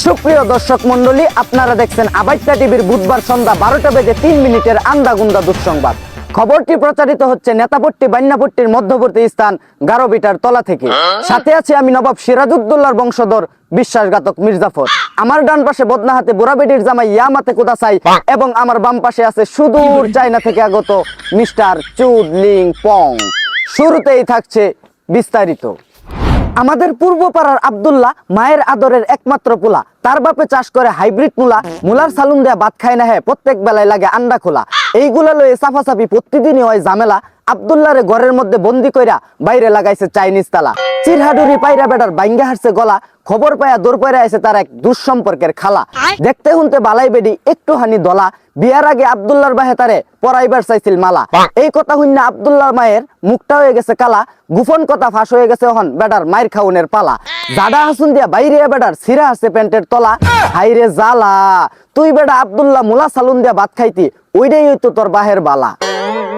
সুপ্রিয় দর্শক মন্ডলী, আপনারা দেখছেন আবাইত্তা টিভির বুধবার সন্ধ্যা 12টা বেজে 3 মিনিটের আন্দাগুন্দা দুঃসংবাদ। খবরটি প্রচারিত হচ্ছে নেতাপট্টি বান্যাপট্টির মধ্যবর্তী স্থান গারোবিটার তলা থেকে। সাথে আছে আমি নবাব সিরাজউদ্দৌলার বংশধর বিশ্বাসঘাতক মির্জাফর। আমার ডান পাশে বদনাহাতে বুড়াবেডির জামাই ইয়ামাতে কুদাসাই এবং আমার বাম পাশে আছে সুদূর চায়না থেকে আগত মিস্টার চুদলিং পং। শুরুতেই থাকছে বিস্তারিত। আমাদের পূর্বপাড়ার আব্দুল্লাহ মায়ের আদরের একমাত্র পোলা। তার বাপে চাষ করে হাইব্রিড মুলার সালুন দেয়া ভাত খায় না, হ্যাঁ প্রত্যেক বেলায় লাগে আন্ডা খোলা। এইগুলা লয়ে সাফাসাফি প্রতিদিনই হয় ঝামেলা। আব্দুল্লাহরে ঘরের মধ্যে বন্দি কইরা বাইরে লাগাইছে চাইনিজ তালা। চিরহাডুরি পাইরা বেটার বাইঙ্গা হারছে গলা। খবর পায়া দৌড় পাইরা আছে তার এক দুঃসম্পর্কের খালা। দেখতে শুনতে বালাই বেডি একটুখানি দলা। বিয়ার আগে আব্দুল্লাহর বাহে তারে পরাইবার চাইছিল মালা। এই কথা শুননা আব্দুল্লাহর মায়ের মুখটা হয়ে গেছে কালা। গুফন কথা ফাঁস হয়ে গেছে হন বেটার মায়ের খাউনের পালা। জাডা হাসুন দিয়া বাইরে বেটার সিরা আছে প্যান্টের তলা। হাইরে জালা, তুই বেটা আব্দুল্লাহ মুলা সালুন দিয়া ভাত খাইতি, ওইটাই হইতো তোর বাহের বালা।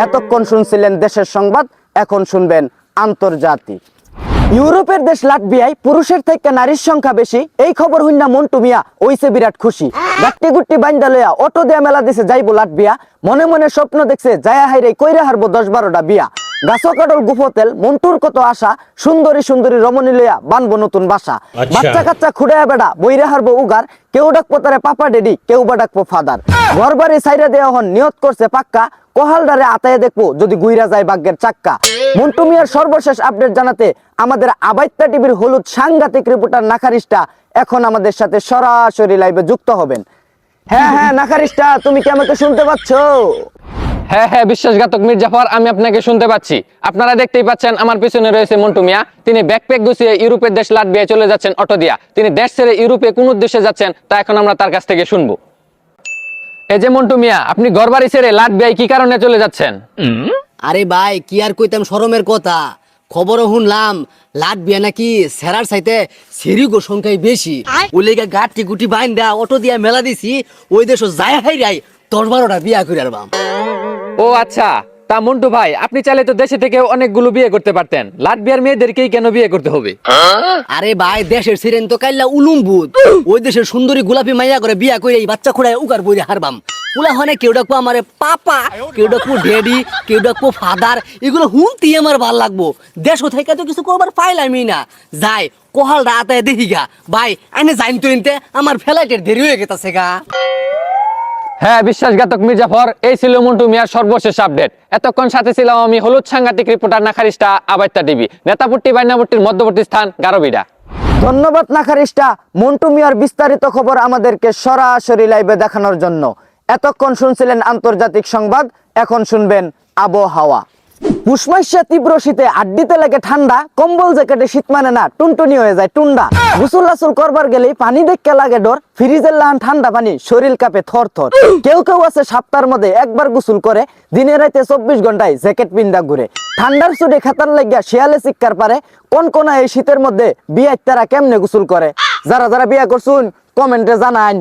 এতক্ষণ শুনছিলেন দেশের সংবাদ, এখন শুনবেন আন্তর্জাতিক। ইউরোপের দেশ লাটভিয়ায় পুরুষের থেকে নারীর সংখ্যা বেশি। এই খবর হইনা মন্টু মিয়া হইছে বিরাট খুশি। গাট্টি গুট্টি বাইন্দা লইয়া অটো দিয়া মেলা দিছে যাইবো লাটভিয়া। মনে মনে স্বপ্ন দেখছে যায়া হাইরে কইরা হারবো 10-12টা বিয়া। গাছো কাটল গুফতেল মন্টুর কত আশা, সুন্দরী সুন্দরী রমণী লইয়া বানবো নতুন বাসা। বাচ্চা কাচ্চা খুড়ায়া বেড়া বইরা হারবো উগার। কেউ ডাকবো তারে পাপা ডেডি, কেউ বা ডাকবো ফাদার। ঘর বাড়ি সাইরা দেওয়া হন নিয়ত করছে পাক্কা। কোহালডারে আতায়ে দেখবো যদি গুইরা যায় ভাগ্যের চাক্কা। মন্টু মিয়ার সর্বশেষ আপডেট জানাতে আমাদের আবাইত্তা টিভির হলুদ সাংঘাতিক রিপোর্টার নাখারিস্টা এখন আমাদের সাথে সরাসরি লাইভে যুক্ত হবেন। হ্যাঁ নাখারিস্টা, তুমি কি আমাকে শুনতে পাচ্ছ? হ্যাঁ বিশ্বাসঘাতক মির্জাফর, আমি আপনাকে শুনতে পাচ্ছি। আপনারা দেখতেই পাচ্ছেন আমার পিছনে রয়েছে মন্টু মিয়া। তিনি ব্যাকপ্যাক গুছিয়ে ইউরোপের দেশ লাটভিয়ায় চলে যাচ্ছেন অটো দিয়া। তিনি দেশ ছেড়ে ইউরোপে কোন উদ্দেশ্যে যাচ্ছেন তা এখন আমরা তার কাছ থেকে শুনবো। এই যে মন্টু মিয়া, আপনি ঘরবাড়ি ছেড়ে লাটভিয়ায় কি কারণে চলে যাচ্ছেন? আরে ভাই, কি আর কইতাম শরমের কথা। খবরও শুনলাম লাটভিয়া নাকি সেরার চাইতে সেরিগো সংখ্যাই বেশি। ওই লেগে গাঠি গুটি বাইন্দা অটো দিয়া মেলা দিছি। ওই দেশ যায় হাই রাই 10-12টা বিয়া করে আর বাম। ও আচ্ছা, তা মন্টু ভাই, আপনি চাইলে তো দেশে থেকে অনেকগুলো বিয়ে করতে পারতেন। লাটভিয়ার মেয়েদেরকেই কেন বিয়ে করতে হবে? আরে ভাই, দেশের সিরেন তো কাইলা উলুমবুদ। ওই দেশের সুন্দরী গোলাপি মাইয়া করে বিয়া করে এই বাচ্চা খুঁড়ায় উগার বইরে হারবাম। পুলা হনে কেউ ডাকবো আমারে পাপা, কেউ ডাকবো ড্যাডি, কেউ ডাকবো ফাদার। এগুলো শুনতে আমার ভাল লাগবো। দেশ থেকে তো কিছু করবার পাইলামই না। যাই কোহাল রাতায় দেখি গা ভাই, আইনে যাইন তো ইনতে আমার ফ্লাইটের দেরি হয়ে গেছে গা। হ্যাঁ বিশ্বাসঘাতক মির্জাফর, এই ছিল মন্টু মিয়ার সর্বশেষ আপডেট। এতক্ষণ সাথে ছিলাম আমি হলুদ সাংঘাতিক রিপোর্টার নাখারিস্টা, আবাইত্তা টিভি, নেতাপট্টি বান্যাপট্টির মধ্যবর্তী স্থান গারোবিডা। ধন্যবাদ নাখারিস্টা, মন্টু মিয়ার বিস্তারিত খবর আমাদেরকে সরাসরি লাইভে দেখানোর জন্য। এতক্ষণ শুনছিলেন আন্তর্জাতিক সংবাদ, এখন শুনবেন আবহাওয়া। পুষ্মাইশা তীব্র শীতে আড্ডিতে লাগে ঠান্ডা। কম্বল জ্যাকেটে শীত মানে না, টুনটুনি হয়ে যায় টুন্ডা। গোসল আসল করবার গেলেই পানি দেখতে লাগে ডর। ফ্রিজের লাহান ঠান্ডা পানি শরীর কাঁপে থর থর। কেউ কেউ আছে সপ্তাহের মধ্যে একবার গোসল করে। দিনে রাতে 24 ঘন্টায় জ্যাকেট পিন্দা ঘুরে। ঠান্ডার চোটে খাতার লাগিয়া শিয়ালে চিৎকার পারে। কোন এই শীতের মধ্যে বিয়ে তারা কেমনে গোসল করে? যারা যারা বিয়ে করছুন কমেন্টে জানান।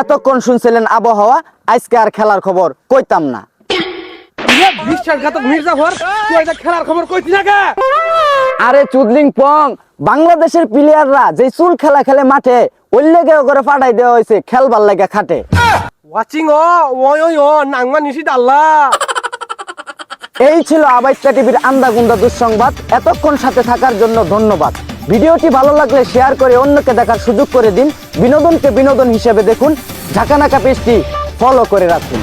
এতক্ষণ শুনছিলেন আবহাওয়া। আজকে আর খেলার খবর কইতাম না। বিশ্বাসঘাতক মির্জাফর, তুই এটা খেলার খবর কইতি না কে? আরে চুদলিং পং, বাংলাদেশের প্লেয়াররা যে চুল খেলা খেলে মাঠে, ওই লেগে করে ফাটাই দেওয়া হয়েছে খেলবার লাগে খাটে। ওয়াচিং ও নাংমা নিশিত আল্লাহ। এই ছিল আবাইত্তা টিভির আন্দাগুন্দা দুঃসংবাদ। এতক্ষণ সাথে থাকার জন্য ধন্যবাদ। ভিডিওটি ভালো লাগলে শেয়ার করে অন্যকে দেখার সুযোগ করে দিন। বিনোদনকে বিনোদন হিসেবে দেখুন। ঝাঁকানাকা পেজটি ফলো করে রাখুন।